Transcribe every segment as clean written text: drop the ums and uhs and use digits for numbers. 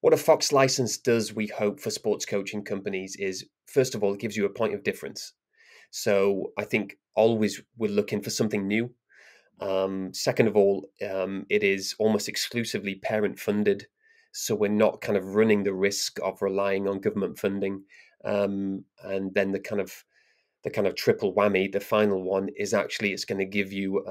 What a Fox license does, we hope, for sports coaching companies is, first of all, it gives you a point of difference. So I think always we're looking for something new. Second of all, it is almost exclusively parent funded. So we're not kind of running the risk of relying on government funding. And then the kind of triple whammy, the final one, is actually it's going to give you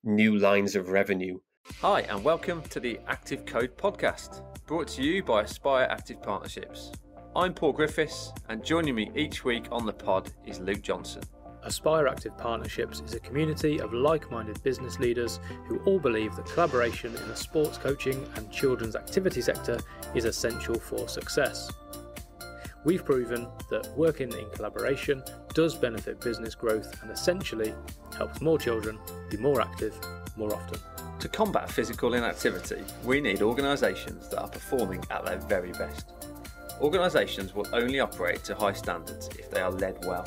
new lines of revenue. Hi, and welcome to the Active Code podcast, brought to you by Aspire Active Partnerships. I'm Paul Griffiths, and joining me each week on the pod is Luke Johnson. Aspire Active Partnerships is a community of like-minded business leaders who all believe that collaboration in the sports coaching and children's activity sector is essential for success. We've proven that working in collaboration does benefit business growth and essentially helps more children be more active more often. To combat physical inactivity, we need organisations that are performing at their very best. Organisations will only operate to high standards if they are led well.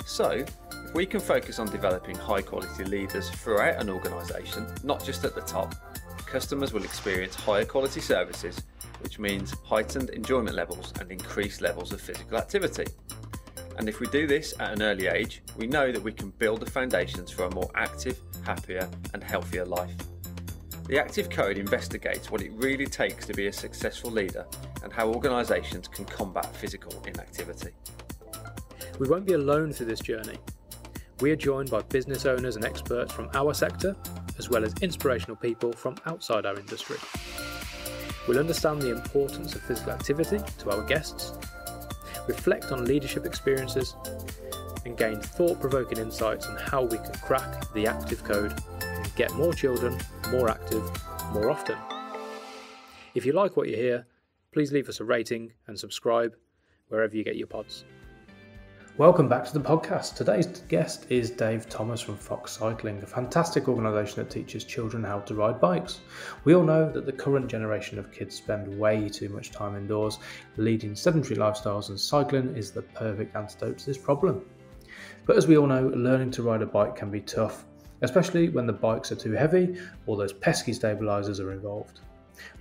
So, if we can focus on developing high quality leaders throughout an organisation, not just at the top, customers will experience higher quality services, which means heightened enjoyment levels and increased levels of physical activity. And if we do this at an early age, we know that we can build the foundations for a more active, happier and healthier life. The Active Code investigates what it really takes to be a successful leader and how organisations can combat physical inactivity. We won't be alone through this journey. We are joined by business owners and experts from our sector, as well as inspirational people from outside our industry. We'll understand the importance of physical activity to our guests, reflect on leadership experiences, and gain thought-provoking insights on how we can crack the Active Code and get more children more active more often. If you like what you hear, please leave us a rating and subscribe wherever you get your pods. Welcome back to the podcast. Today's guest is Dave Thomas from Fox Cycling, a fantastic organisation that teaches children how to ride bikes. We all know that the current generation of kids spend way too much time indoors, leading sedentary lifestyles, and cycling is the perfect antidote to this problem. But as we all know, learning to ride a bike can be tough, especially when the bikes are too heavy or those pesky stabilisers are involved.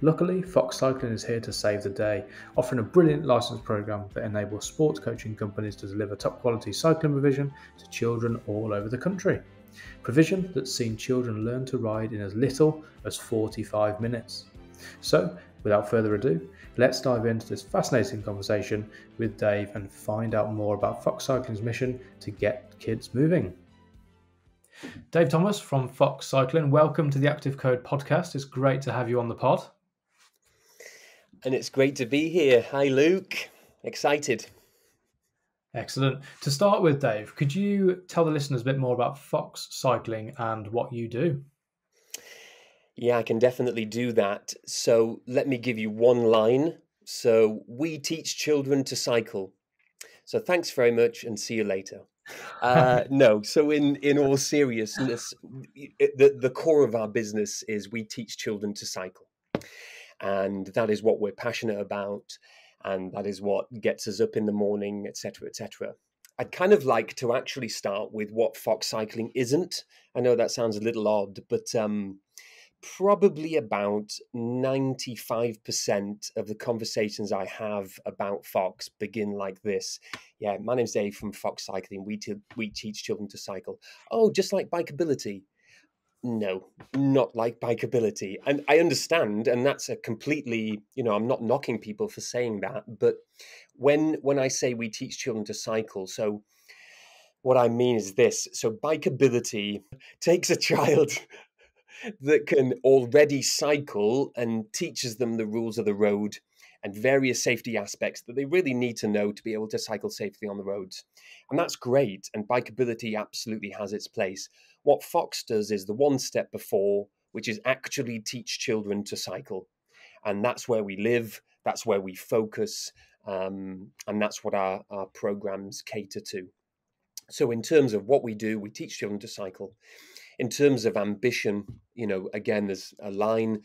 Luckily, Fox Cycling is here to save the day, offering a brilliant licence programme that enables sports coaching companies to deliver top quality cycling provision to children all over the country. Provision that's seen children learn to ride in as little as 45 minutes. So, without further ado, let's dive into this fascinating conversation with Dave and find out more about Fox Cycling's mission to get kids moving. Dave Thomas from Fox Cycling, welcome to the Active Code podcast. It's great to have you on the pod. And it's great to be here. Hi, Luke. Excited. Excellent. To start with, Dave, could you tell the listeners a bit more about Fox Cycling and what you do? Yeah, I can definitely do that. So let me give you one line. So we teach children to cycle. So thanks very much and see you later. No, so in all seriousness, the core of our business is we teach children to cycle. And that is what we're passionate about. And that is what gets us up in the morning, etc., etc. I'd kind of like to actually start with what Fox Cycling isn't. I know that sounds a little odd, but probably about 95% of the conversations I have about Fox begin like this. Yeah, my name's Dave from Fox Cycling. We teach children to cycle. Oh, just like Bikeability. No, not like Bikeability. And I understand, and that's a completely, I'm not knocking people for saying that, but when I say we teach children to cycle, so what I mean is this. So Bikeability takes a child that can already cycle and teaches them the rules of the road and various safety aspects that they really need to know to be able to cycle safely on the roads. And that's great. And Bikeability absolutely has its place. What Fox does is the one step before, which is actually teach children to cycle. And that's where we live. That's where we focus. And that's what our programs cater to. So in terms of what we do, we teach children to cycle. In terms of ambition, again, there's a line.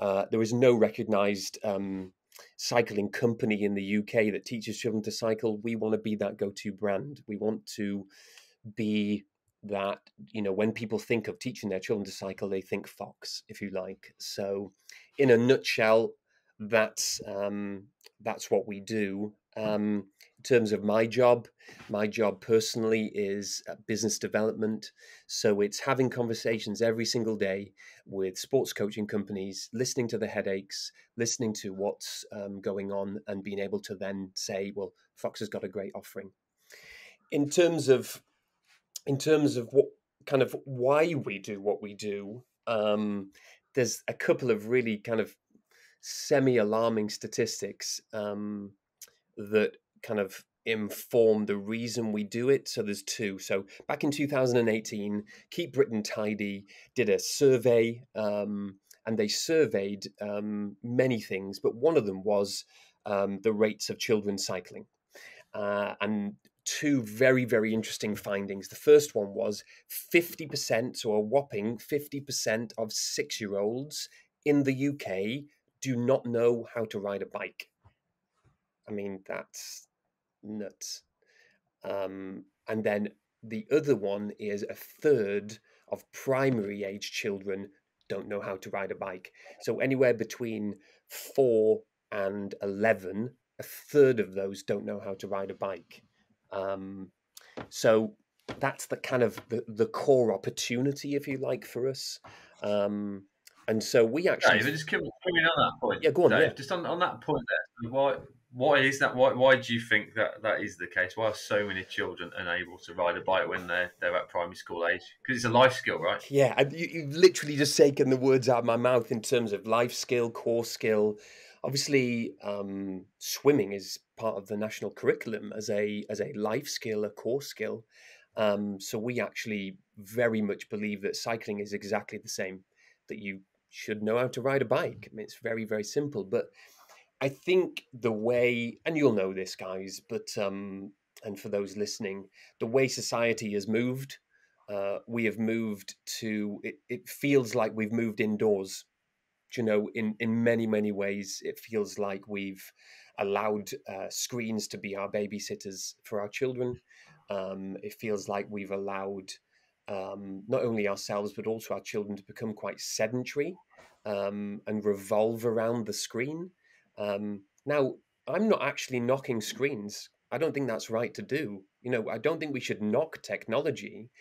There is no recognized cycling company in the UK that teaches children to cycle. We want to be that go-to brand. We want to be that, when people think of teaching their children to cycle, they think Fox, if you like. So in a nutshell, that's what we do. In terms of my job personally is business development. So it's having conversations every single day with sports coaching companies, listening to the headaches, listening to what's going on, and being able to then say, well, Fox has got a great offering. In terms of what kind of why we do what we do, there's a couple of really kind of semi-alarming statistics that kind of inform the reason we do it. So there's two. So back in 2018, Keep Britain Tidy did a survey, and they surveyed many things, but one of them was the rates of children cycling. And two very, very interesting findings. The first one was 50%, so a whopping 50% of 6-year-olds in the UK do not know how to ride a bike. I mean, that's nuts. And then the other one is a third of primary age children don't know how to ride a bike. So anywhere between 4 and 11, a third of those don't know how to ride a bike. So that's the kind of the core opportunity, if you like, for us. And so we actually... Dave, just coming on that point. Yeah, go on, Dave, yeah. just on that point there. Why is that? Why do you think that is the case? Why are so many children unable to ride a bike when they're at primary school age? Because it's a life skill, right? Yeah, you've literally just taken the words out of my mouth in terms of life skill, core skill. Obviously, swimming is part of the national curriculum as a life skill, a core skill. So we actually very much believe that cycling is exactly the same, that you should know how to ride a bike. I mean, it's very, very simple. But I think the way, and you'll know this, guys, but and for those listening, the way society has moved, we have moved to, it feels like we've moved indoors. You know, in many, many ways, it feels like we've allowed screens to be our babysitters for our children. It feels like we've allowed not only ourselves, but also our children to become quite sedentary and revolve around the screen. Now, I'm not actually knocking screens. I don't think that's right to do. You know, I don't think we should knock technology.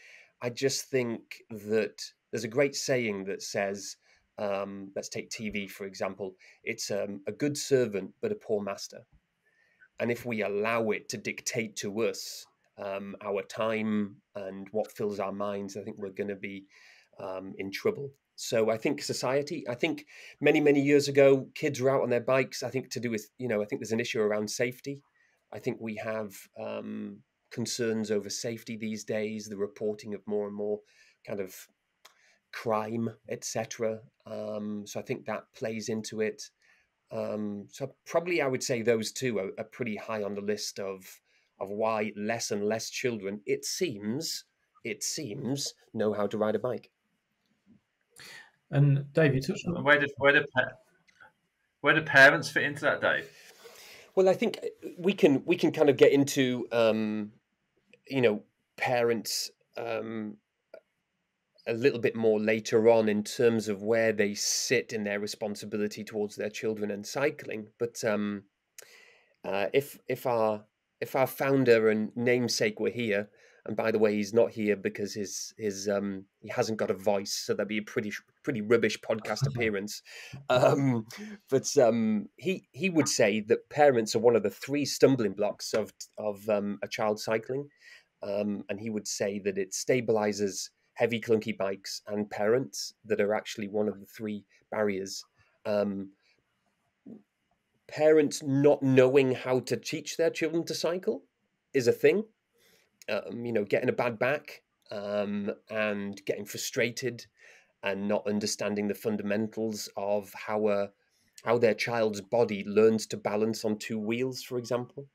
I just think that there's a great saying that says, let's take TV, for example. It's a good servant, but a poor master. And if we allow it to dictate to us our time and what fills our minds, I think we're going to be in trouble. So I think society, I think many, many years ago, kids were out on their bikes, I think to do with, I think there's an issue around safety. I think we have concerns over safety these days, the reporting of more and more kind of crime, etc. So I think that plays into it. So probably I would say those two are pretty high on the list of why less and less children, it seems, know how to ride a bike. And Dave, you touched on where do parents fit into that, Dave? Well, I think we can kind of get into parents a little bit more later on in terms of where they sit in their responsibility towards their children and cycling. But if our founder and namesake were here, and by the way, he's not here because he hasn't got a voice, so that'd be a pretty rubbish podcast appearance. But he would say that parents are one of the 3 stumbling blocks of a child cycling, and he would say that it stabilizes heavy clunky bikes and parents that are actually one of the 3 barriers. Parents not knowing how to teach their children to cycle is a thing. Getting a bad back and getting frustrated and not understanding the fundamentals of how their child's body learns to balance on 2 wheels, for example,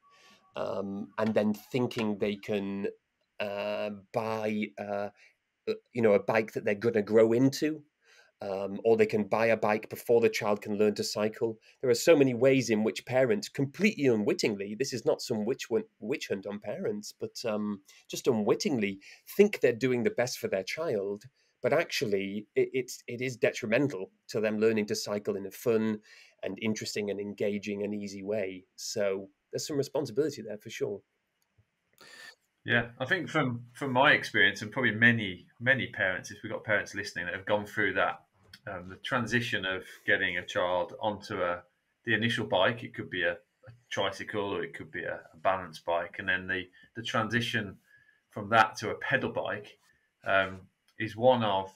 and then thinking they can buy a bike that they're going to grow into, or they can buy a bike before the child can learn to cycle. There are so many ways in which parents, completely unwittingly, this is not some witch hunt on parents, but just unwittingly think they're doing the best for their child, but actually it is detrimental to them learning to cycle in a fun and interesting and engaging and easy way. So there's some responsibility there for sure. Yeah, I think from my experience, and probably many parents, if we've got parents listening that have gone through that, the transition of getting a child onto the initial bike, it could be a tricycle or it could be a balance bike, and then the transition from that to a pedal bike is one of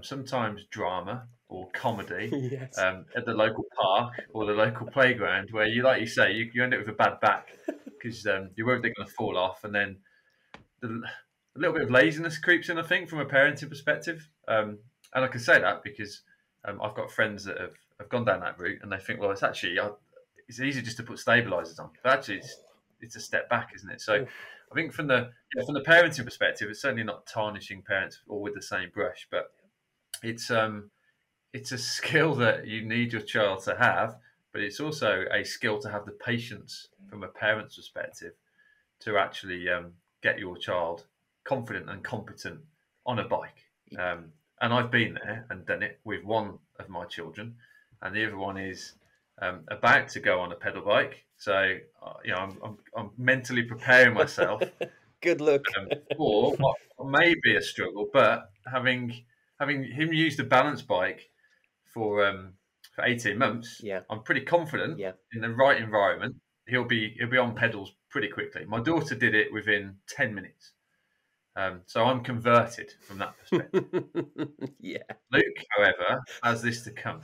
sometimes drama or comedy Yes. at the local park or the local playground, where like you say, you end up with a bad back because you're worried they're going to fall off, and then a little bit of laziness creeps in, I think, from a parenting perspective. And I can say that because I've got friends that have gone down that route, and they think, well, it's actually it's easy just to put stabilizers on, but actually it's a step back, isn't it? So I think from the parenting perspective, it's certainly not tarnishing parents all with the same brush, but it's a skill that you need your child to have, but it's also a skill to have the patience from a parent's perspective to actually get your child confident and competent on a bike. And I've been there and done it with one of my children, and the other one is about to go on a pedal bike. So I'm mentally preparing myself. Good luck. For what may be a struggle, but having him use the balance bike for 18 months, I'm pretty confident in the right environment he'll be on pedals pretty quickly. My daughter did it within 10 minutes. So I'm converted from that perspective. Luke, however, has this to come.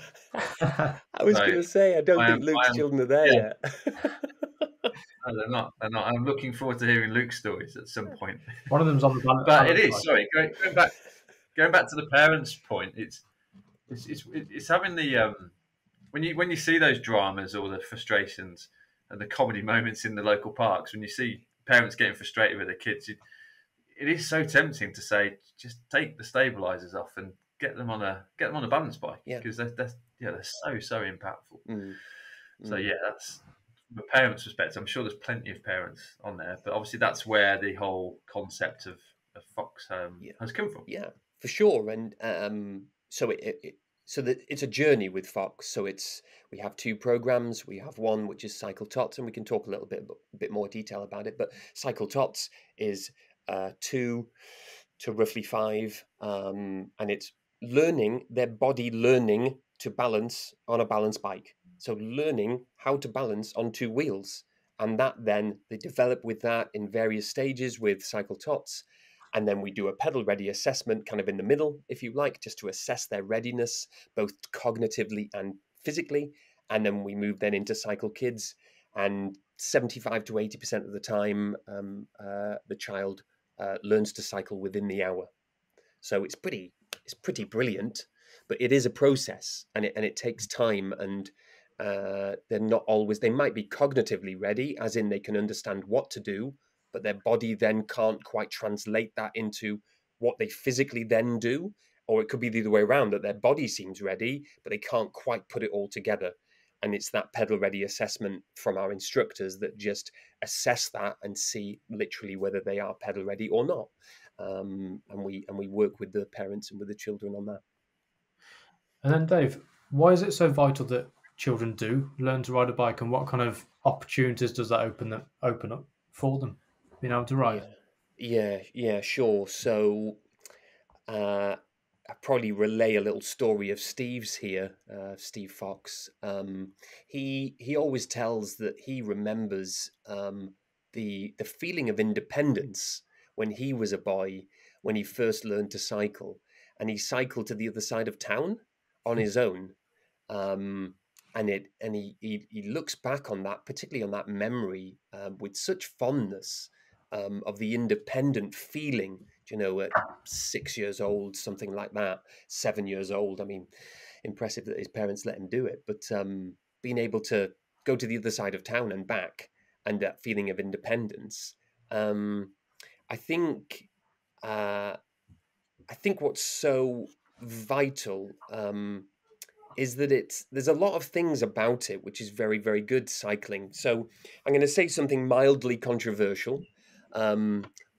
I was going to say, I don't think Luke's children are there yet. No, they're not. I'm looking forward to hearing Luke's stories at some point. One of them's on the balance. But it is, sorry, going back to the parents' point, it's having the when you see those dramas or the frustrations and the comedy moments in the local parks, when you see parents getting frustrated with their kids, it is so tempting to say, just take the stabilizers off and get them on a balance bike, because they're so impactful. So that's from a parent's perspective. I'm sure there's plenty of parents on there, but obviously that's where the whole concept of Fox has come from. Yeah, for sure. And so it's a journey with Fox. So we have two programs. We have one which is Cycle Tots, and we can talk a little bit more detail about it. But Cycle Tots is 2 to roughly 5, and it's their body learning to balance on a balance bike. So learning how to balance on 2 wheels, and that then they develop with that in various stages with Cycle Tots. And then we do a pedal ready assessment kind of in the middle, if you like, just to assess their readiness, both cognitively and physically. And then we move then into Cycle Kids, and 75 to 80% of the time, the child learns to cycle within the hour. So it's pretty brilliant, but it is a process, and it takes time, and they're not always. They might be cognitively ready, as in they can understand what to do, but their body then can't quite translate that into what they physically then do. Or it could be the other way around, that their body seems ready, but they can't quite put it all together. And it's that pedal ready assessment from our instructors that just assess that and see literally whether they are pedal ready or not. And we work with the parents and with the children on that. And then Dave, why is it so vital that children do learn to ride a bike, and what kind of opportunities does that open up for them being able to ride? Yeah, sure. So I probably relay a little story of Steve's here, Steve Fox. He always tells that he remembers the feeling of independence when he was a boy, when he first learned to cycle, and he cycled to the other side of town on his own. And he looks back on that, particularly on that memory, with such fondness of the independent feeling, at 6 years old, something like that, 7 years old. I mean, impressive that his parents let him do it, but being able to go to the other side of town and back, and that feeling of independence. I think what's so vital is that there's a lot of things about it which is very, very good, cycling. So I'm going to say something mildly controversial,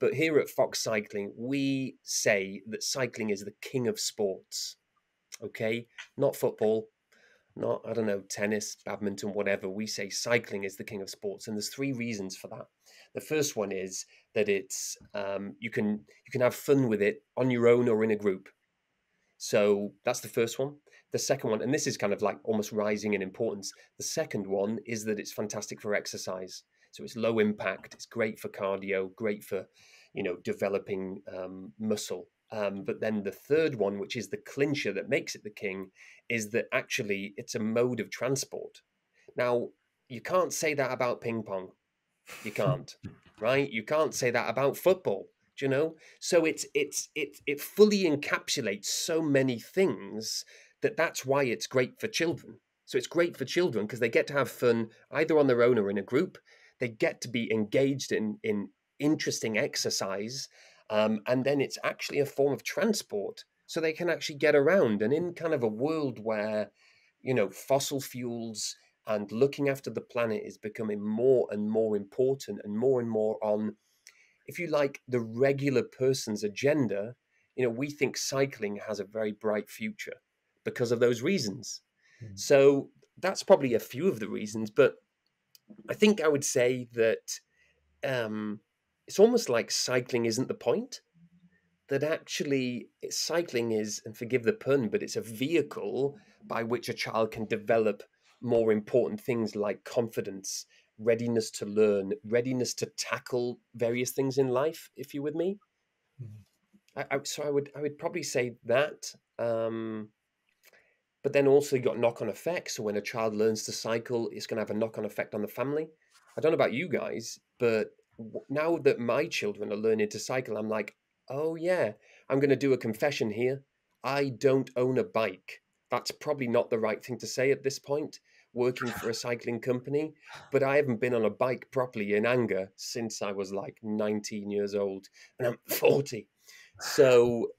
But here at Fox Cycling, we say that cycling is the king of sports. Okay, not football, not, I don't know, tennis, badminton, whatever. We say cycling is the king of sports, and there's three reasons for that. The first one is that it's you can have fun with it on your own or in a group. So that's the first one. The second one, and this is kind of like almost rising in importance. The second one is that it's fantastic for exercise. So it's low impact. It's great for cardio, great for, developing muscle. But then the third one, which is the clincher that makes it the king, is that actually it's a mode of transport. Now, you can't say that about ping pong. You can't, right? You can't say that about football. Do you know? So it fully encapsulates so many things that's why it's great for children. So it's great for children because they get to have fun either on their own or in a group. They get to be engaged in interesting exercise. And then it's actually a form of transport. So they can actually get around. And in kind of a world where, fossil fuels and looking after the planet is becoming more and more important and more on, if you like, the regular person's agenda, we think cycling has a very bright future because of those reasons. So that's probably a few of the reasons, but I think I would say that it's almost like cycling isn't the point, that actually cycling is, and forgive the pun, but it's a vehicle by which a child can develop more important things like confidence, readiness to learn, readiness to tackle various things in life, if you're with me. So I would probably say that. But then also you got knock-on effects. So when a child learns to cycle, it's going to have a knock-on effect on the family. I don't know about you guys, but now that my children are learning to cycle, I'm like, oh yeah, I'm going to do a confession here. I don't own a bike. That's probably not the right thing to say at this point, working for a cycling company, but I haven't been on a bike properly in anger since I was like 19 years old, and I'm 40. So,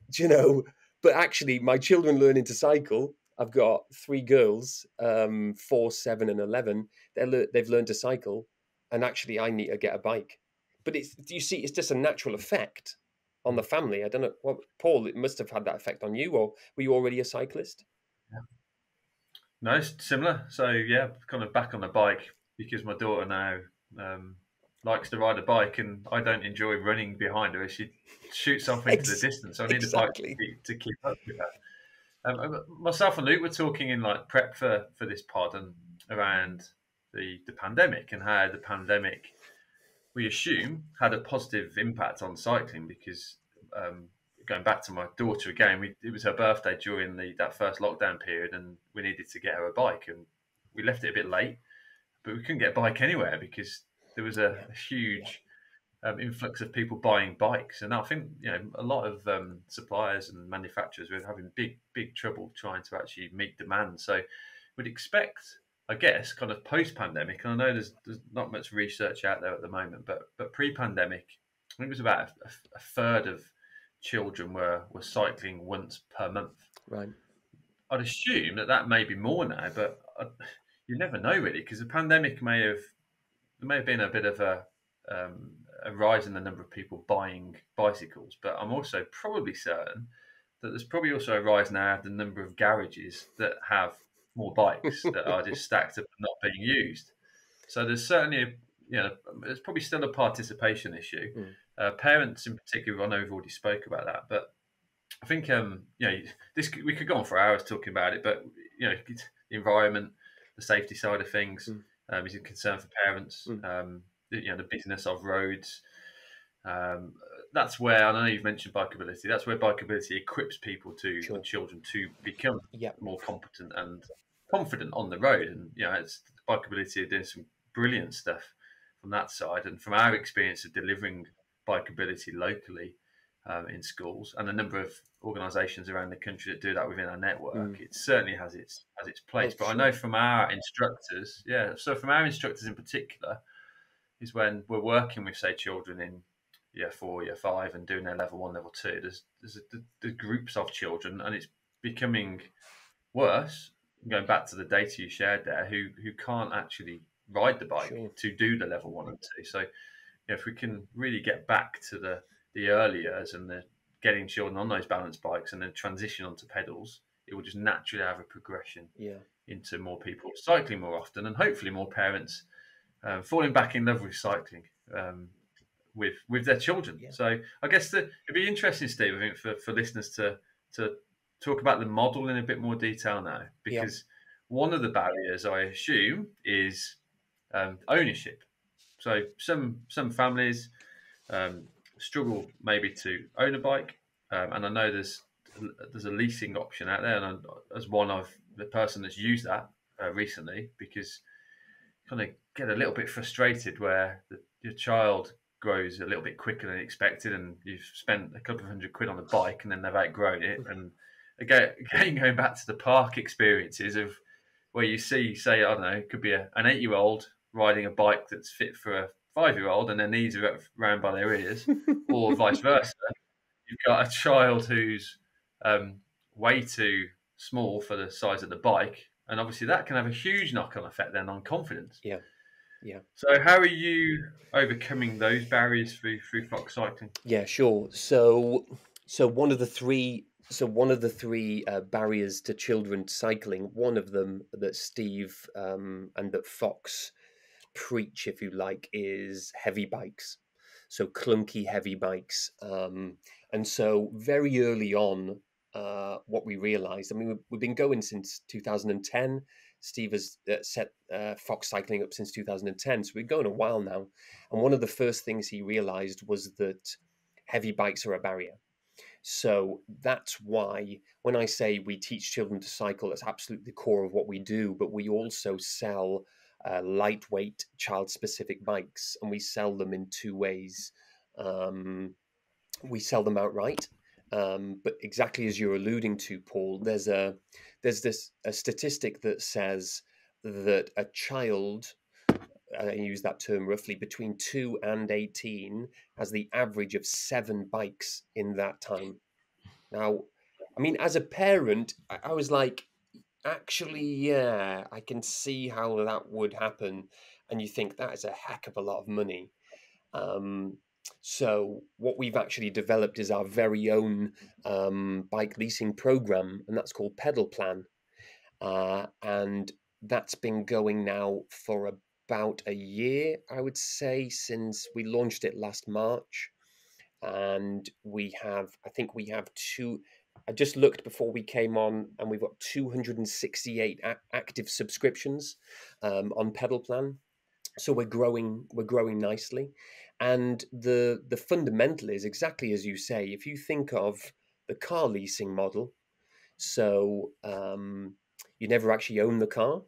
but actually my children learning to cycle, I've got three girls, 4, 7, and 11. They've learned to cycle, and actually I need to get a bike. But you see, it's just a natural effect on the family. I don't know. Well, Paul, it must have had that effect on you, or were you already a cyclist? No, it's similar. So yeah, kind of back on the bike because my daughter now likes to ride a bike, and I don't enjoy running behind her as she shoots off into the distance. So I need a bike to keep up with her. Myself and Luke were talking in like prep for this pod and around the pandemic and how the pandemic, we assume, had a positive impact on cycling because going back to my daughter again, it was her birthday during that first lockdown period, and we needed to get her a bike, and we left it a bit late, but we couldn't get a bike anywhere because there was a huge influx of people buying bikes, and I think a lot of suppliers and manufacturers were having big trouble trying to actually meet demand. So we'd expect, I guess, kind of post-pandemic, and I know there's not much research out there at the moment, but pre-pandemic, I think it was about a third of children were cycling once per month. Right. I'd assume that may be more now, but you never know really, because the pandemic may have been a bit of a rise in the number of people buying bicycles, but I'm also probably certain that there's probably also a rise now in the number of garages that have more bikes that are just stacked up and not being used. So there's certainly there's probably still a participation issue. Parents in particular, I know we've already spoke about that, but I think we could go on for hours talking about it, but the environment, the safety side of things is a concern for parents. The business of roads. That's where, I know you've mentioned bikeability, that's where bikeability equips people and children to become more competent and confident on the road. And it's bikeability are doing some brilliant stuff from that side. And from our experience of delivering bikeability locally in schools and a number of organisations around the country that do that within our network, it certainly has its place. But I know from our instructors, from our instructors in particular, is when we're working with, say, children in year 4, year 5 and doing their level 1, level 2, there's groups of children, and it's becoming worse, going back to the data you shared there, who can't actually ride the bike to do the level 1 and 2. So if we can really get back to the early years and the getting children on those balance bikes and then transition onto pedals, it will just naturally have a progression into more people cycling more often, and hopefully more parents falling back in love with cycling with their children. So I guess it'd be interesting, Steve, I think, for listeners to talk about the model in a bit more detail now, because one of the barriers, I assume, is ownership. So some families struggle maybe to own a bike, and I know there's a leasing option out there, and as one of the person that's used that recently, because you kind of get a little bit frustrated where your child grows a little bit quicker than expected, and you've spent a couple of £100 on a bike, and then they've outgrown it. And again, going back to the park experiences of where you see, say, I don't know, it could be an 8-year-old riding a bike that's fit for a 5-year-old, and their knees are round by their ears, or vice versa. You've got a child who's way too small for the size of the bike, and obviously that can have a huge knock-on effect then on confidence. Yeah. So how are you overcoming those barriers through Fox Cycling? Yeah, sure. So one of the three barriers to children cycling, one of them that Steve and that Fox preach, if you like, is heavy bikes. So clunky heavy bikes. And so very early on, what we realized, I mean, we've been going since 2010. Steve has set Fox Cycling up since 2010. So we're going a while now. And one of the first things he realized was that heavy bikes are a barrier. So that's why when I say we teach children to cycle, that's absolutely the core of what we do. But we also sell lightweight child-specific bikes, and we sell them in two ways. We sell them outright. But exactly as you're alluding to, Paul, there's a statistic that says that a child, I use that term roughly, between 2 and 18 has the average of 7 bikes in that time. Now, I mean, as a parent, I was like, actually, yeah, I can see how that would happen. And you think that is a heck of a lot of money. So what we've actually developed is our very own bike leasing program, and that's called Pedal Plan. And that's been going now for about a year, I would say, since we launched it last March. And I think we have I just looked before we came on, and we've got 268 active subscriptions on Pedal Plan. So we're growing nicely. And the fundamental is exactly as you say. If you think of the car leasing model, so you never actually own the car,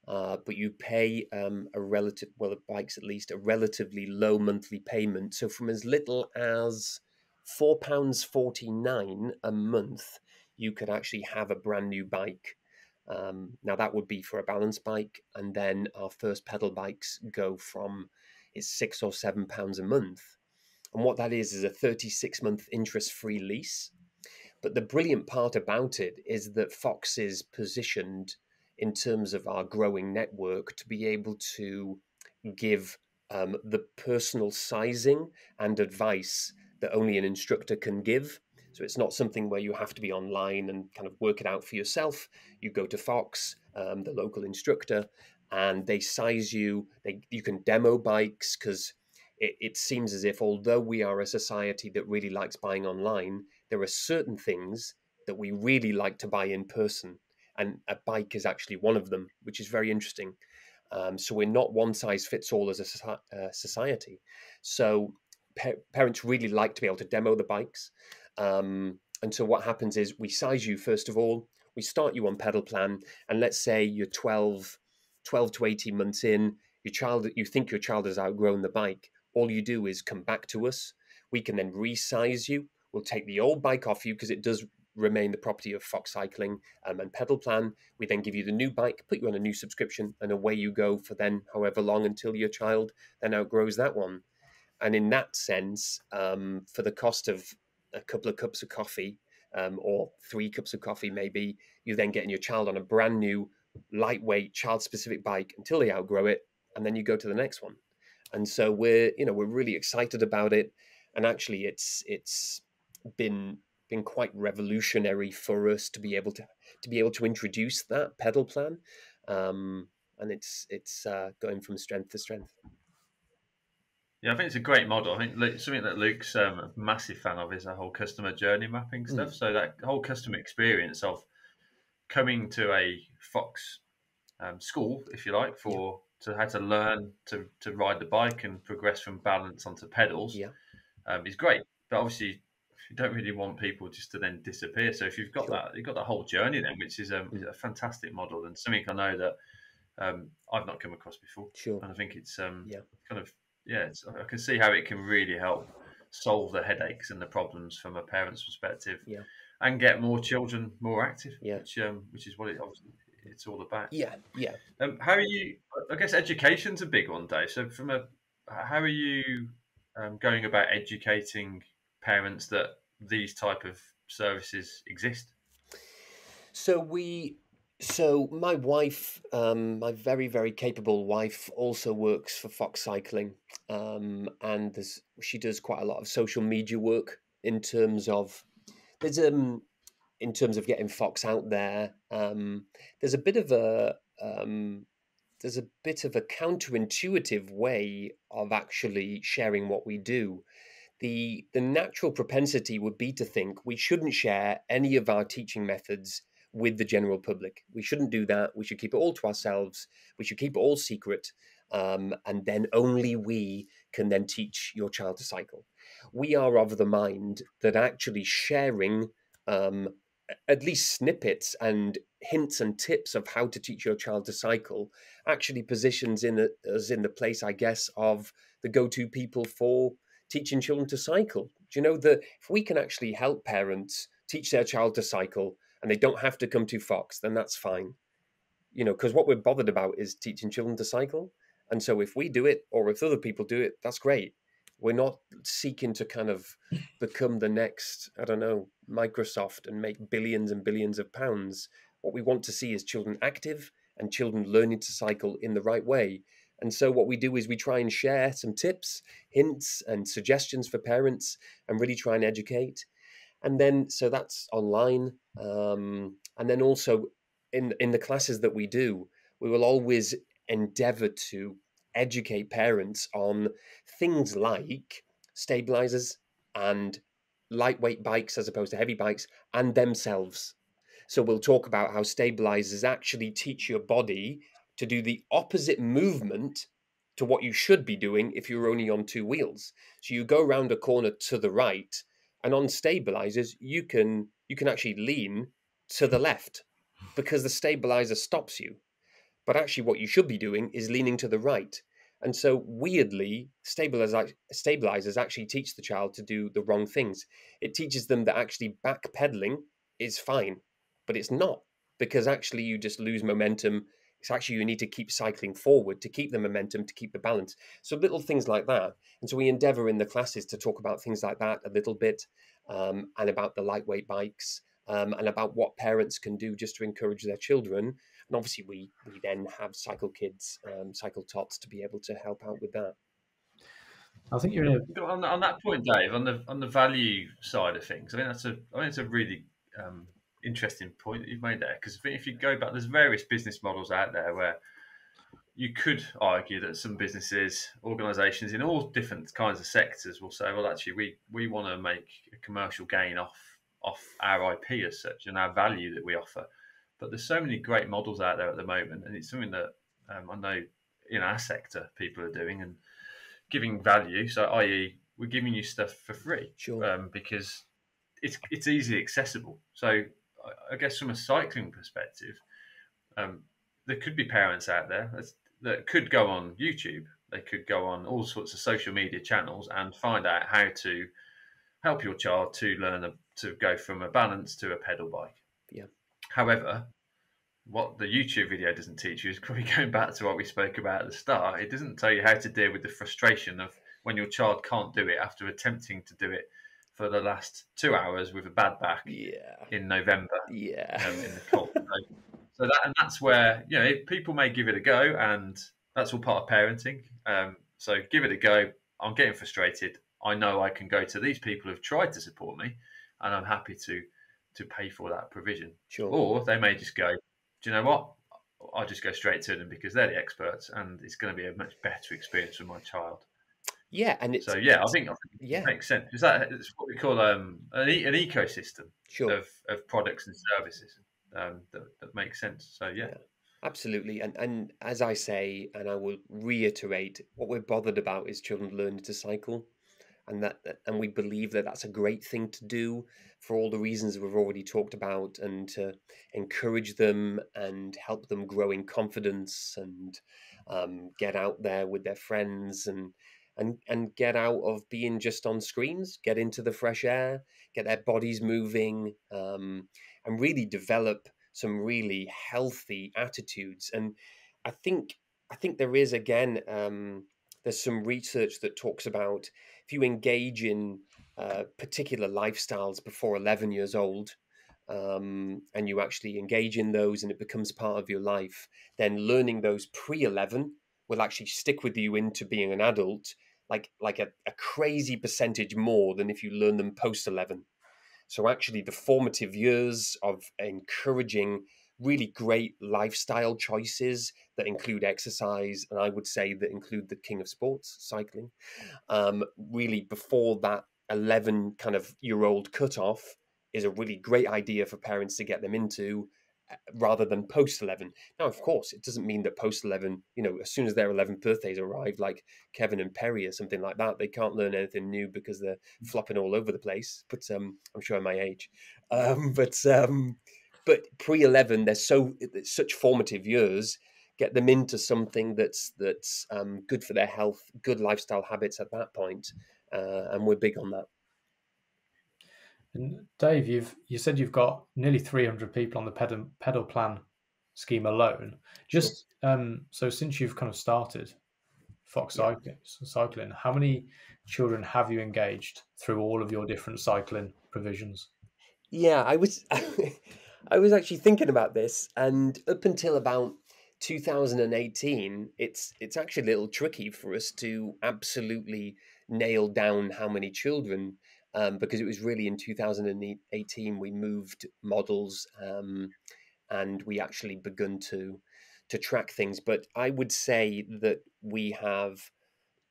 but you pay the bikes at least, a relatively low monthly payment. So from as little as £4.49 a month, you could actually have a brand new bike. Now that would be for a balance bike, and then our first pedal bikes go from it's £6 or £7 a month, and what that is a 36-month interest-free lease. But the brilliant part about it is that Fox is positioned in terms of our growing network to be able to give the personal sizing and advice that only an instructor can give. So it's not something where you have to be online and kind of work it out for yourself. You go to Fox, the local instructor, and they size you. You can demo bikes, because it seems as if, although we are a society that really likes buying online, there are certain things that we really like to buy in person. And a bike is actually one of them, which is very interesting. So we're not one size fits all as a society. So parents really like to be able to demo the bikes. And so what happens is we size you, first of all, we start you on Pedal Plan, and let's say you're 12 to 18 months in, you think your child has outgrown the bike. All you do is come back to us. We can then resize you. We'll take the old bike off you, because it does remain the property of Fox Cycling and Pedal Plan. We then give you the new bike, put you on a new subscription, and away you go for then however long until your child then outgrows that one. And in that sense, for the cost of a couple of cups of coffee, or 3 cups of coffee maybe, you're then getting your child on a brand new lightweight child-specific bike until they outgrow it, and then you go to the next one. And so we're really excited about it. And actually, it's been quite revolutionary for us to be able to introduce that pedal plan, and it's going from strength to strength. Yeah, I think it's a great model. I think something that Luke's a massive fan of is the whole customer journey mapping stuff. So that whole customer experience of coming to a Fox school, if you like, to how to learn to ride the bike and progress from balance onto pedals, is great. But obviously, you don't really want people just to then disappear. So if you've got that, you've got the whole journey then, which is a fantastic model and something I know that I've not come across before. Sure. And I think it's I can see how it can really help solve the headaches and the problems from a parent's perspective, and get more children more active, which is what it's all about. How are you? I guess education's a big one, Dave. So how are you going about educating parents that these type of services exist? So my wife, my very, very capable wife, also works for Fox Cycling, and she does quite a lot of social media work in terms of getting Fox out there. There's a bit of a counterintuitive way of actually sharing what we do. The natural propensity would be to think we shouldn't share any of our teaching methods with the general public. We shouldn't do that. We should keep it all to ourselves. We should keep it all secret. And then only we can then teach your child to cycle. We are of the mind that actually sharing at least snippets and hints and tips of how to teach your child to cycle actually positions us in the place, I guess, of the go-to people for teaching children to cycle. Do you know that if we can actually help parents teach their child to cycle and they don't have to come to Fox, then that's fine. Because what we're bothered about is teaching children to cycle. And so if we do it, or if other people do it, that's great. We're not seeking to kind of become the next, I don't know, Microsoft and make billions and billions of pounds. What we want to see is children active and children learning to cycle in the right way. And so what we do is we try and share some tips, hints, and suggestions for parents and really try and educate. And then, so that's online. And then also in the classes that we do, we will always endeavor to educate parents on things like stabilizers and lightweight bikes as opposed to heavy bikes and themselves. So we'll talk about how stabilizers actually teach your body to do the opposite movement to what you should be doing if you're only on two wheels. So you go around a corner to the right, and on stabilizers, you can actually lean to the left because the stabilizer stops you. But actually what you should be doing is leaning to the right. And so weirdly, stabilizers actually teach the child to do the wrong things. It teaches them that actually backpedaling is fine, but it's not, because actually you just lose momentum. It's actually you need to keep cycling forward to keep the momentum, to keep the balance. So little things like that. And so we endeavor in the classes to talk about things like that a little bit, and about the lightweight bikes, and about what parents can do just to encourage their children. And obviously we then have Cycle Kids, Cycle Tots to be able to help out with that. I think you're in a... on that point, Dave, on the value side of things. I think it's a really interesting point that you've made there, because if you go back, there's various business models out there where you could argue that some businesses, organisations in all different kinds of sectors will say, well, actually, we want to make a commercial gain off our IP as such and our value that we offer. But there's so many great models out there at the moment, and it's something that I know in our sector people are doing and giving value. So, i.e., we're giving you stuff for free, because it's easily accessible. So, I guess from a cycling perspective, there could be parents out there that could go on YouTube. They could go on all sorts of social media channels and find out how to help your child to learn to go from a balance to a pedal bike. Yeah. However, what the YouTube video doesn't teach you is probably going back to what we spoke about at the start. It doesn't tell you how to deal with the frustration of when your child can't do it after attempting to do it for the last 2 hours with a bad back in November. In the cold. So that's where people may give it a go, and that's all part of parenting. So give it a go. I'm getting frustrated. I know I can go to these people who've tried to support me, and I'm happy to pay for that provision. Sure. Or they may just go, do you know what? I'll just go straight to them because they're the experts, and it's going to be a much better experience for my child. Yeah, and So yeah, I think yeah, it makes sense. Is that it's what we call an ecosystem sure. of products and services that makes sense. So yeah. Yeah, absolutely. And as I say, and I will reiterate, what we're bothered about is children learning to cycle, and we believe that that's a great thing to do for all the reasons we've already talked about, and to encourage them and help them grow in confidence and get out there with their friends and get out of being just on screens, get into the fresh air, get their bodies moving, and really develop some really healthy attitudes. And I think I think there is again there's some research that talks about if you engage in particular lifestyles before 11 years old, and you actually engage in those and it becomes part of your life, then learning those pre 11 will actually stick with you into being an adult, like a crazy percentage more than if you learn them post 11. So actually, the formative years of encouraging really great lifestyle choices that include exercise, and I would say that include the king of sports, cycling, really before that 11 kind of year old cutoff is a really great idea for parents to get them into, rather than post 11. Now, of course, it doesn't mean that post 11, as soon as their 11th birthdays arrive, like Kevin and Perry or something like that, they can't learn anything new because they're flopping all over the place. But I'm showing my age. But pre 11, it's such formative years. Get them into something that's good for their health, good lifestyle habits at that point, and we're big on that. And Dave, you said you've got nearly 300 people on the pedal plan scheme alone. Just so since you've kind of started Fox Cycling, how many children have you engaged through all of your different cycling provisions? Yeah, I was I was actually thinking about this, and up until about 2018, it's actually a little tricky for us to absolutely nail down how many children, because it was really in 2018 we moved models, and we actually begun to track things. But I would say that we have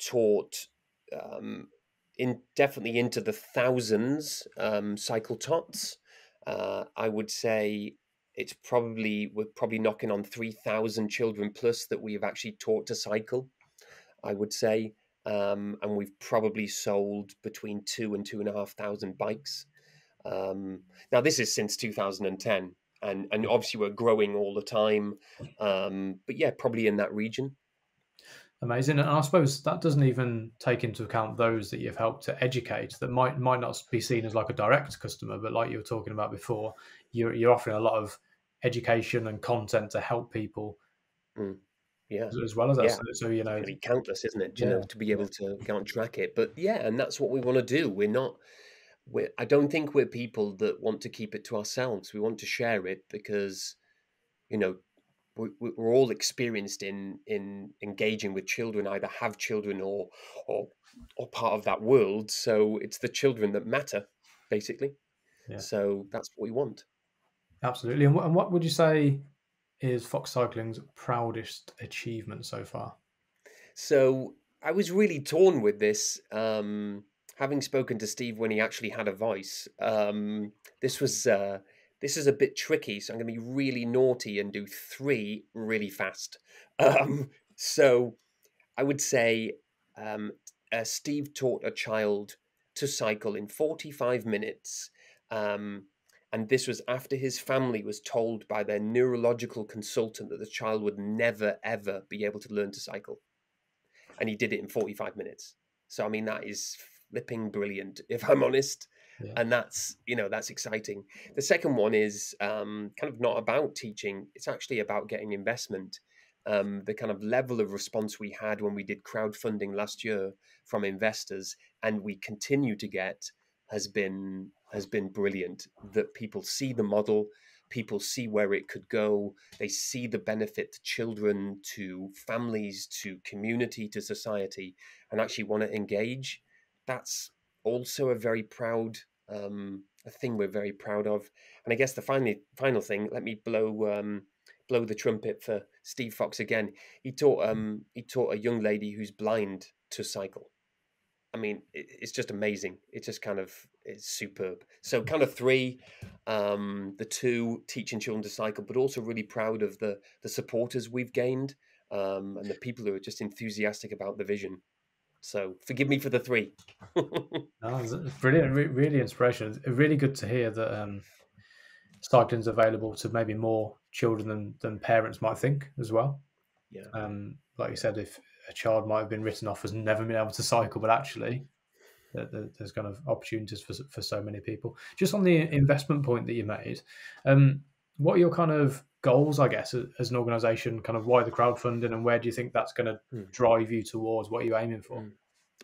taught definitely into the thousands cycle tots. I would say we're probably knocking on 3,000 children plus that we have actually taught to cycle, I would say. And we've probably sold between 2,000 and 2,500 bikes. Now, this is since 2010, and obviously we're growing all the time. But yeah, probably in that region. Amazing. And I suppose that doesn't even take into account those that you've helped to educate that might not be seen as like a direct customer, but like you were talking about before, you're offering a lot of education and content to help people. Yeah, as well as that. yeah. So It's going to be countless, isn't it? Yeah. To be able to go and track it. But yeah, and that's what we want to do. I don't think we're people that want to keep it to ourselves. We want to share it because, we're all experienced in engaging with children, either have children or part of that world. So it's the children that matter, basically. Yeah. So that's what we want. Absolutely. And what would you say is Fox Cycling's proudest achievement so far? So I was really torn with this. Having spoken to Steve when he actually had a voice, this is a bit tricky. So I'm going to be really naughty and do three really fast. So I would say Steve taught a child to cycle in 45 minutes. And this was after his family was told by their neurological consultant that the child would never, ever be able to learn to cycle. And he did it in 45 minutes. So, I mean, that is flipping brilliant, if I'm honest. Yeah. And that's exciting. The second one is kind of not about teaching. It's actually about getting investment. The kind of level of response we had when we did crowdfunding last year from investors, and we continue to get, has been brilliant. That people see the model, people see where it could go. They see the benefit to children, to families, to community, to society, and actually want to engage. That's also a very proud a thing we're very proud of. And I guess the final thing, let me blow the trumpet for Steve Fox again. He taught a young lady who's blind to cycle. I mean, it's just amazing. It's just it's superb. So kind of three, the two teaching children to cycle, but also really proud of the supporters we've gained, and the people who are just enthusiastic about the vision. So forgive me for the three. No, it's brilliant, really inspirational. It's really good to hear that cycling's available to maybe more children than parents might think as well. Yeah. Like you said, if a child might have been written off as never been able to cycle, but actually there's kind of opportunities for so many people. Just on the investment point that you made, what are your kind of goals, I guess, as an organisation? Kind of why the crowdfunding, and where do you think that's going to drive you towards? What are you aiming for?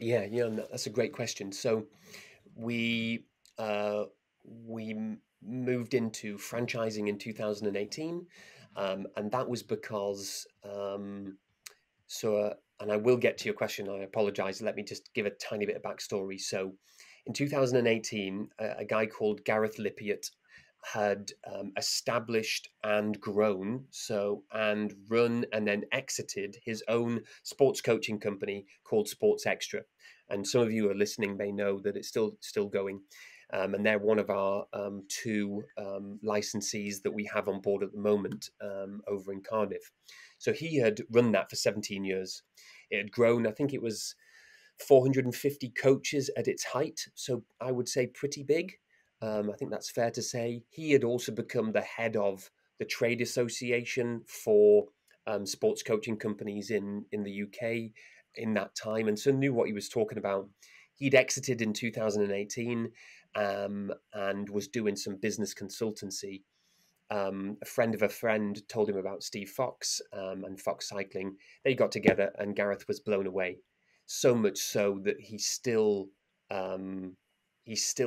Yeah, that's a great question. So we moved into franchising in 2018, and that was because and I will get to your question. I apologize. Let me just give a tiny bit of backstory. So in 2018, a guy called Gareth Lippiatt had established and grown and run and then exited his own sports coaching company called Sports Extra. And some of you who are listening may know that it's still going. And they're one of our two licensees that we have on board at the moment over in Cardiff. So he had run that for 17 years. It had grown, I think it was 450 coaches at its height. So I would say pretty big. I think that's fair to say. He had also become the head of the trade association for sports coaching companies in the UK in that time, and so knew what he was talking about. He'd exited in 2018 and was doing some business consultancy. A friend of a friend told him about Steve Fox and Fox Cycling. They got together, and Gareth was blown away. So much so that he still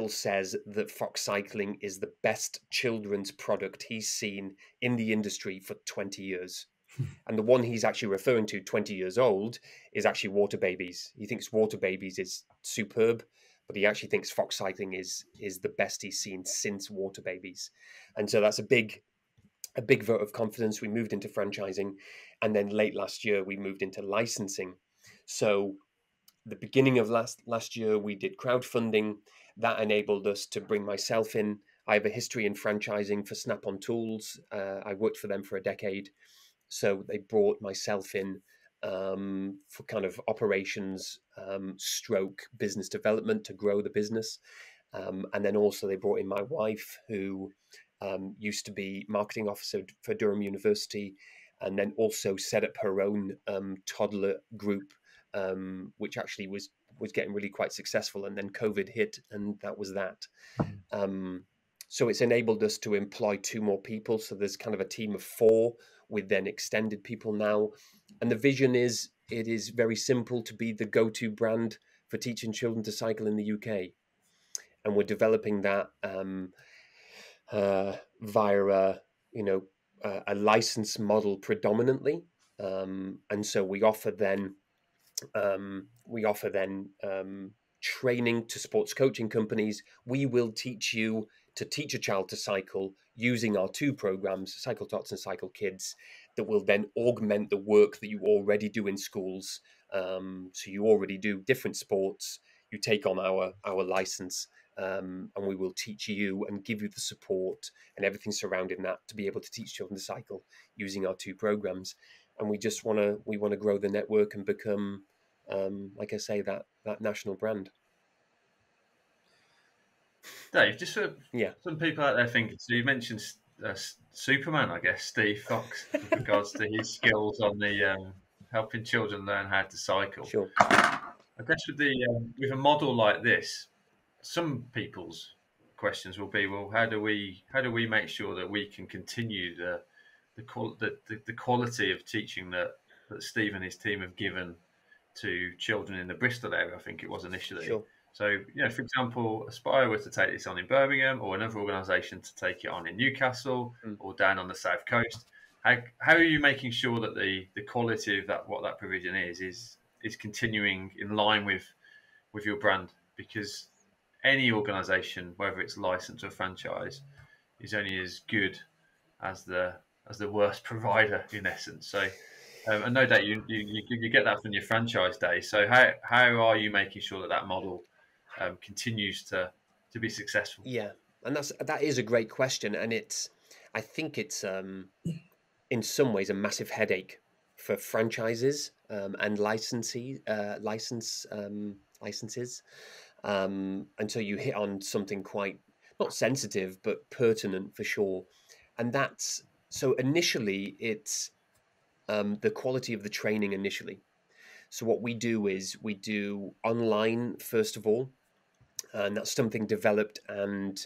says that Fox Cycling is the best children's product he's seen in the industry for 20 years. And the one he's actually referring to, 20 years old, is actually Water Babies. He thinks Water Babies is superb, but he actually thinks Fox Cycling is the best he's seen since Water Babies. And so that's a big vote of confidence. We moved into franchising, and then late last year we moved into licensing. So the beginning of last year we did crowdfunding. That enabled us to bring myself in. I have a history in franchising for Snap-on Tools. I worked for them for a decade. So they brought myself in for kind of operations stroke business development to grow the business. And then also they brought in my wife, who used to be marketing officer for Durham University, and then also set up her own toddler group, which actually was getting really quite successful. And then COVID hit, and that was that. So it's enabled us to employ 2 more people. So there's kind of a team of 4 with then extended people now. And the vision is, it is very simple to be the go-to brand for teaching children to cycle in the UK. And we're developing that via a license model predominantly. And so we offer then training to sports coaching companies. We will teach you to teach a child to cycle using our 2 programs, Cycle Tots and Cycle Kids, that will then augment the work that you already do in schools. So you already do different sports. You take on our license, and we will teach you and give you the support and everything surrounding that to be able to teach children to cycle using our 2 programs. And we just want to grow the network and become, like I say, that national brand. Dave, just for some people out there thinking, so you mentioned Superman, I guess, Steve Fox, with regards to his skills on the helping children learn how to cycle. Sure. I guess with a model like this, some people's questions will be, well, how do we make sure that we can continue the quality of teaching that Steve and his team have given to children in the Bristol area, I think it was initially. Sure. So, for example, Aspire were to take this on in Birmingham, or another organisation to take it on in Newcastle or down on the South Coast. How are you making sure that the quality of what that provision is continuing in line with your brand? Because any organisation, whether it's licensed or franchise, is only as good as the worst provider in essence. So, and no doubt you get that from your franchise days. So how are you making sure that model continues to be successful? Yeah, and that is a great question, and I think it's in some ways a massive headache for franchises and licenses. And so you hit on something quite not sensitive but pertinent for sure, and that's so initially it's the quality of the training initially. So what we do is we do online first of all, and that's something developed and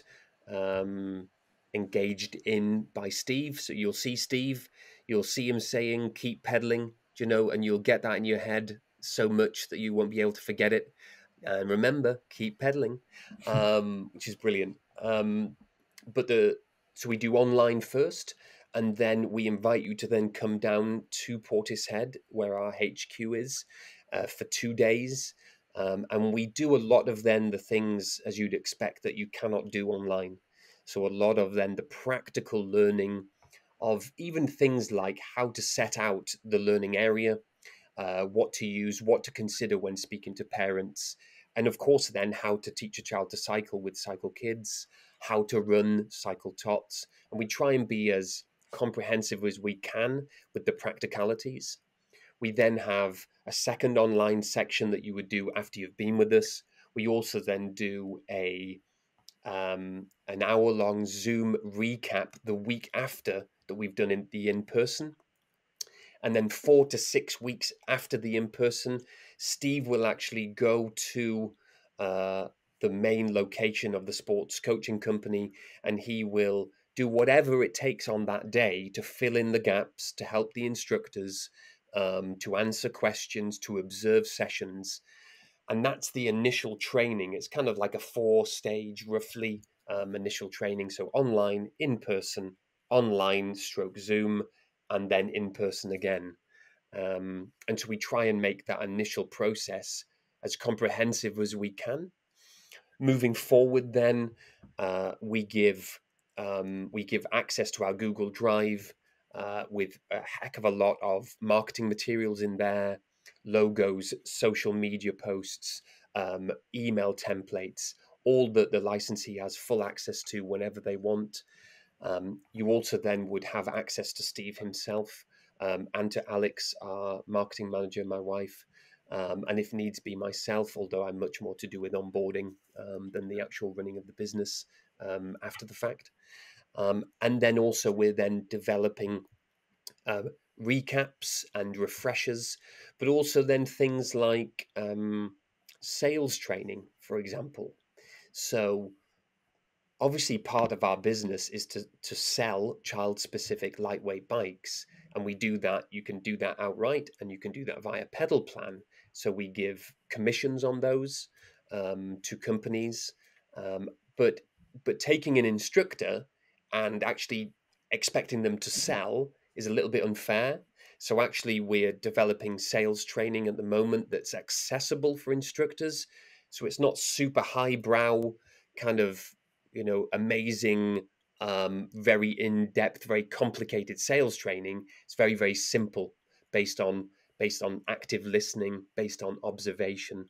engaged in by Steve. So you'll see Steve, you'll see him saying, keep pedaling, and you'll get that in your head so much that you won't be able to forget it. And remember, keep pedaling, which is brilliant. So we do online first, and then we invite you to then come down to Portishead, where our HQ is, for 2 days. And we do a lot of then the things, as you'd expect, that you cannot do online. So a lot of then the practical learning of even things like how to set out the learning area, what to use, what to consider when speaking to parents, and of course then how to teach a child to cycle with Cycle Kids, how to run Cycle Tots. And we try and be as comprehensive as we can with the practicalities. We then have a second online section that you would do after you've been with us. We also then do an hour-long Zoom recap the week after that we've done the in-person. And then 4 to 6 weeks after the in-person, Steve will actually go to the main location of the sports coaching company, and he will do whatever it takes on that day to fill in the gaps, to help the instructors, to answer questions, to observe sessions. And that's the initial training. It's kind of like a 4-stage, roughly, initial training. So online, in-person, online / Zoom, and then in-person again. And so we try and make that initial process as comprehensive as we can. Moving forward, then we give access to our Google Drive with a heck of a lot of marketing materials in there, logos, social media posts, email templates, all that the licensee has full access to whenever they want. You also then would have access to Steve himself and to Alex, our marketing manager, my wife, and if needs be myself, although I'm much more to do with onboarding than the actual running of the business after the fact. And then also we're then developing recaps and refreshers, but also then things like sales training, for example. So obviously part of our business is to sell child-specific lightweight bikes, and we do that. You can do that outright, and you can do that via pedal plan. So we give commissions on those to companies, but taking an instructor and actually expecting them to sell is a little bit unfair. So actually we're developing sales training at the moment that's accessible for instructors. So it's not super highbrow kind of, amazing, very in-depth, very complicated sales training. It's very, very simple, based on active listening, based on observation,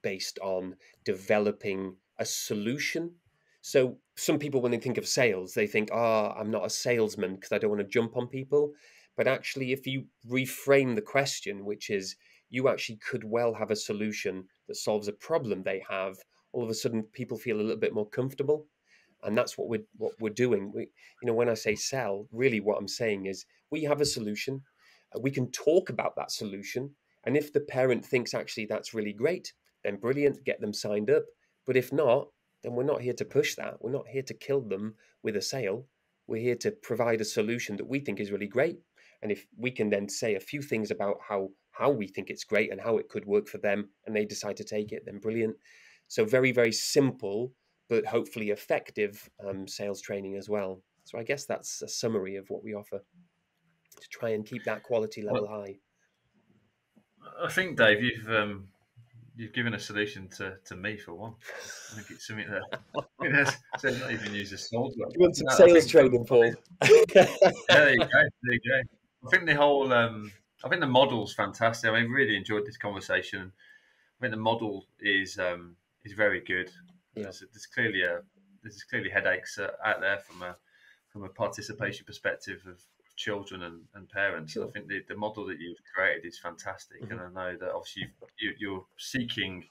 based on developing a solution. So some people, when they think of sales, they think, I'm not a salesman because I don't want to jump on people. But actually, if you reframe the question, which is you actually could well have a solution that solves a problem they have, all of a sudden people feel a little bit more comfortable. And that's what we're doing. When I say sell, really what I'm saying is we have a solution. We can talk about that solution. And if the parent thinks actually that's really great, then brilliant, get them signed up. But if not, then we're not here to push that. We're not here to kill them with a sale. We're here to provide a solution that we think is really great. And if we can then say a few things about how how we think it's great and how it could work for them, and they decide to take it, then brilliant. So very, very simple, but hopefully effective sales training as well. So I guess that's a summary of what we offer to try and keep that quality level high. I think, Dave, you've given a solution to me for one. I think it's something that so not even use a sold word. You want some sales training, Paul? There you go. I think the whole, I think the model's fantastic. I mean, really enjoyed this conversation. I think the model is very good. Yeah. There's clearly headaches out there from a participation perspective of children and parents. Sure. And I think the model that you've created is fantastic. Mm-hmm. And I know that obviously you're seeking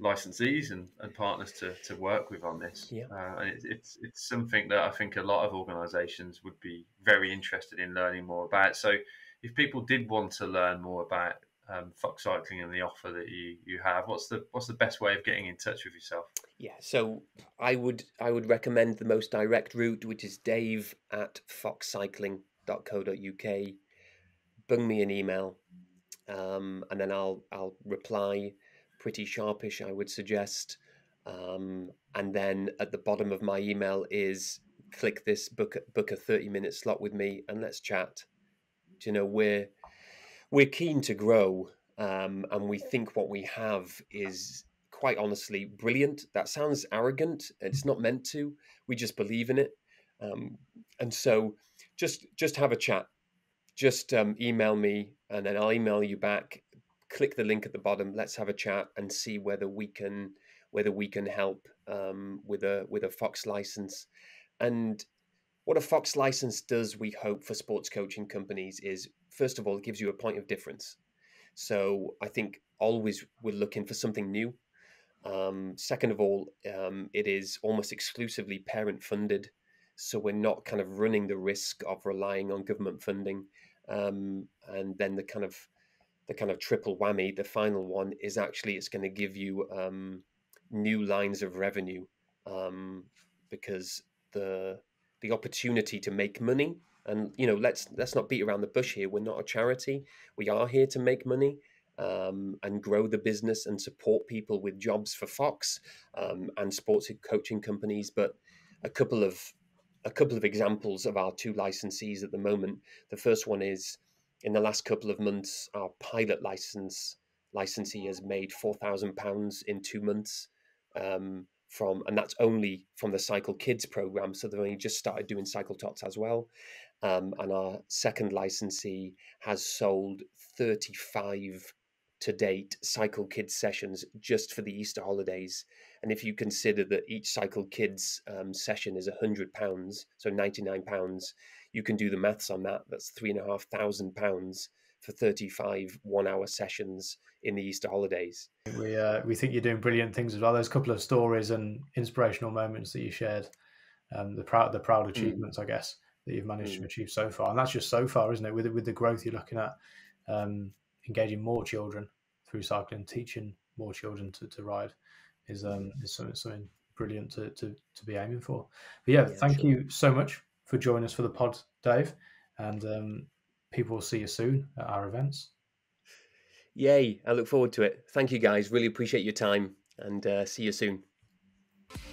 licensees and partners to work with on this. Yeah. And it's something that I think a lot of organisations would be very interested in learning more about. So if people did want to learn more about Fox Cycling and the offer that you have, what's the best way of getting in touch with yourself? Yeah, so I would recommend the most direct route, which is dave@foxcycling.co.uk. Bung me an email, and then I'll reply pretty sharpish, I would suggest. And then at the bottom of my email is click this book a 30-minute slot with me and let's chat. Do you know, we're keen to grow, and we think what we have is quite honestly brilliant. That sounds arrogant. It's not meant to. We just believe in it. And so just have a chat. Just email me and then I'll email you back. Click the link at the bottom. Let's have a chat and see whether we can help with a Fox license. And what a Fox license does, we hope, for sports coaching companies is, first of all, it gives you a point of difference. So I think always we're looking for something new. Second of all, it is almost exclusively parent funded. So we're not kind of running the risk of relying on government funding. And then the kind of triple whammy, the final one, is actually it's going to give you new lines of revenue, because the opportunity to make money, and let's not beat around the bush here. We're not a charity. We are here to make money and grow the business and support people with jobs for Fox and sports coaching companies. But a couple of examples of our two licensees at the moment. The first one is, in the last couple of months, our pilot licensee has made £4,000 in 2 months. And that's only from the Cycle Kids program. So they've only just started doing Cycle Tots as well. And our second licensee has sold 35 to date Cycle Kids sessions just for the Easter holidays. And if you consider that each Cycle Kids session is £100, so £99, you can do the maths on that. That's £3,500 for 35 1-hour sessions in the Easter holidays. We think you're doing brilliant things as well. There's a couple of stories and inspirational moments that you shared, the proud achievements, I guess, that you've managed to achieve so far. And that's just so far, isn't it? With the growth you're looking at, engaging more children through cycling, teaching more children to ride is something brilliant to be aiming for. But yeah, thank you so much for joining us for the pod, Dave. And people will see you soon at our events. Yay, I look forward to it. Thank you, guys. Really appreciate your time, and see you soon.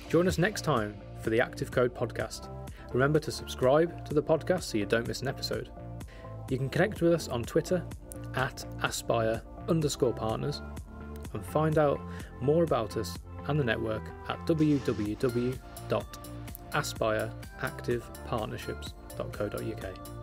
Join us next time for the Active Code podcast. Remember to subscribe to the podcast so you don't miss an episode. You can connect with us on Twitter @aspire_partners and find out more about us and the network at www.aspireactivepartnerships.co.uk.